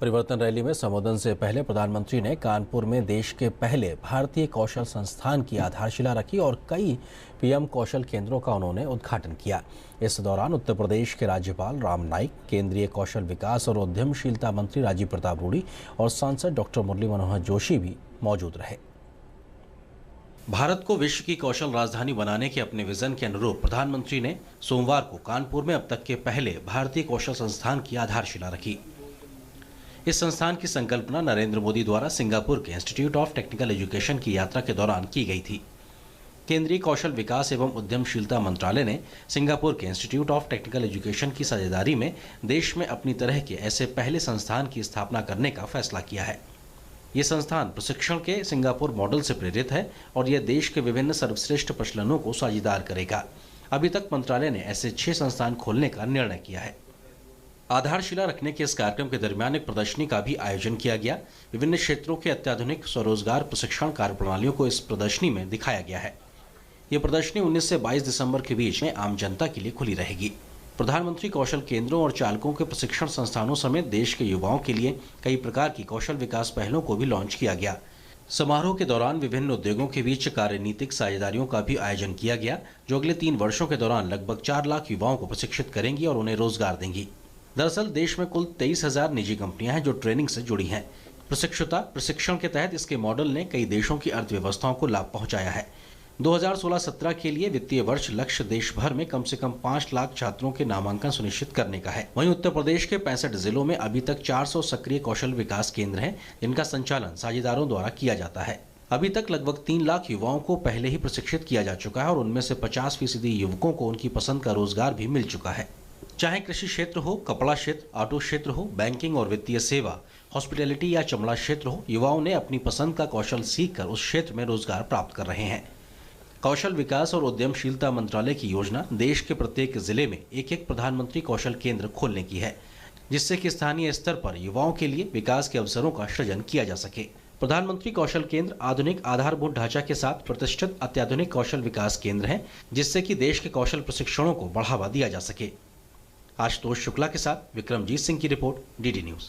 परिवर्तन रैली में संबोधन से पहले प्रधानमंत्री ने कानपुर में देश के पहले भारतीय कौशल संस्थान की आधारशिला रखी और कई पीएम कौशल केंद्रों का उन्होंने उद्घाटन किया। इस दौरान उत्तर प्रदेश के राज्यपाल राम नाईक, केंद्रीय कौशल विकास और उद्यमशीलता मंत्री राजीव प्रताप रूडी और सांसद डॉक्टर मुरली मनोहर जोशी भी मौजूद रहे। भारत को विश्व की कौशल राजधानी बनाने के अपने विजन के अनुरूप प्रधानमंत्री ने सोमवार को कानपुर में अब तक के पहले भारतीय कौशल संस्थान की आधारशिला रखी। इस संस्थान की संकल्पना नरेंद्र मोदी द्वारा सिंगापुर के इंस्टीट्यूट ऑफ टेक्निकल एजुकेशन की यात्रा के दौरान की गई थी। केंद्रीय कौशल विकास एवं उद्यमशीलता मंत्रालय ने सिंगापुर के इंस्टीट्यूट ऑफ टेक्निकल एजुकेशन की साझेदारी में देश में अपनी तरह के ऐसे पहले संस्थान की स्थापना करने का फैसला किया है। ये संस्थान प्रशिक्षण के सिंगापुर मॉडल से प्रेरित है और यह देश के विभिन्न सर्वश्रेष्ठ प्रचलनों को साझेदार करेगा। अभी तक मंत्रालय ने ऐसे 6 संस्थान खोलने का निर्णय किया है। आधारशिला रखने के इस कार्यक्रम के दरमियान एक प्रदर्शनी का भी आयोजन किया गया। विभिन्न क्षेत्रों के अत्याधुनिक स्वरोजगार प्रशिक्षण कार्यप्रणालियों को इस प्रदर्शनी में दिखाया गया है। ये प्रदर्शनी 19 से 22 दिसंबर के बीच में आम जनता के लिए खुली रहेगी। प्रधानमंत्री कौशल केंद्रों और चालकों के प्रशिक्षण संस्थानों समेत देश के युवाओं के लिए कई प्रकार की कौशल विकास पहलों को भी लॉन्च किया गया। समारोह के दौरान विभिन्न उद्योगों के बीच कार्यनीतिक साझेदारियों का भी आयोजन किया गया, जो अगले 3 वर्षों के दौरान लगभग 4 लाख युवाओं को प्रशिक्षित करेंगी और उन्हें रोजगार देंगी। दरअसल देश में कुल 23,000 निजी कंपनियां हैं जो ट्रेनिंग से जुड़ी हैं। प्रशिक्षण के तहत इसके मॉडल ने कई देशों की अर्थव्यवस्थाओं को लाभ पहुंचाया है। 2016-17 के लिए वित्तीय वर्ष लक्ष्य देश भर में कम से कम 5 लाख छात्रों के नामांकन सुनिश्चित करने का है। वहीं उत्तर प्रदेश के 65 जिलों में अभी तक 400 सक्रिय कौशल विकास केंद्र हैं, जिनका संचालन साझेदारों द्वारा किया जाता है। अभी तक लगभग 3 लाख युवाओं को पहले ही प्रशिक्षित किया जा चुका है और उनमें से 50% युवकों को उनकी पसंद का रोजगार भी मिल चुका है। चाहे कृषि क्षेत्र हो, कपड़ा क्षेत्र, ऑटो क्षेत्र हो, बैंकिंग और वित्तीय सेवा, हॉस्पिटैलिटी या चमड़ा क्षेत्र हो, युवाओं ने अपनी पसंद का कौशल सीखकर उस क्षेत्र में रोजगार प्राप्त कर रहे हैं। कौशल विकास और उद्यमशीलता मंत्रालय की योजना देश के प्रत्येक जिले में एक प्रधानमंत्री कौशल केंद्र खोलने की है, जिससे कि स्थानीय स्तर पर युवाओं के लिए विकास के अवसरों का सृजन किया जा सके। प्रधानमंत्री कौशल केंद्र आधुनिक आधारभूत ढांचा के साथ प्रतिष्ठित अत्याधुनिक कौशल विकास केंद्र हैं, जिससे कि देश के कौशल प्रशिक्षणों को बढ़ावा दिया जा सके। आशुतोष शुक्ला के साथ विक्रमजीत सिंह की रिपोर्ट, डीडी न्यूज।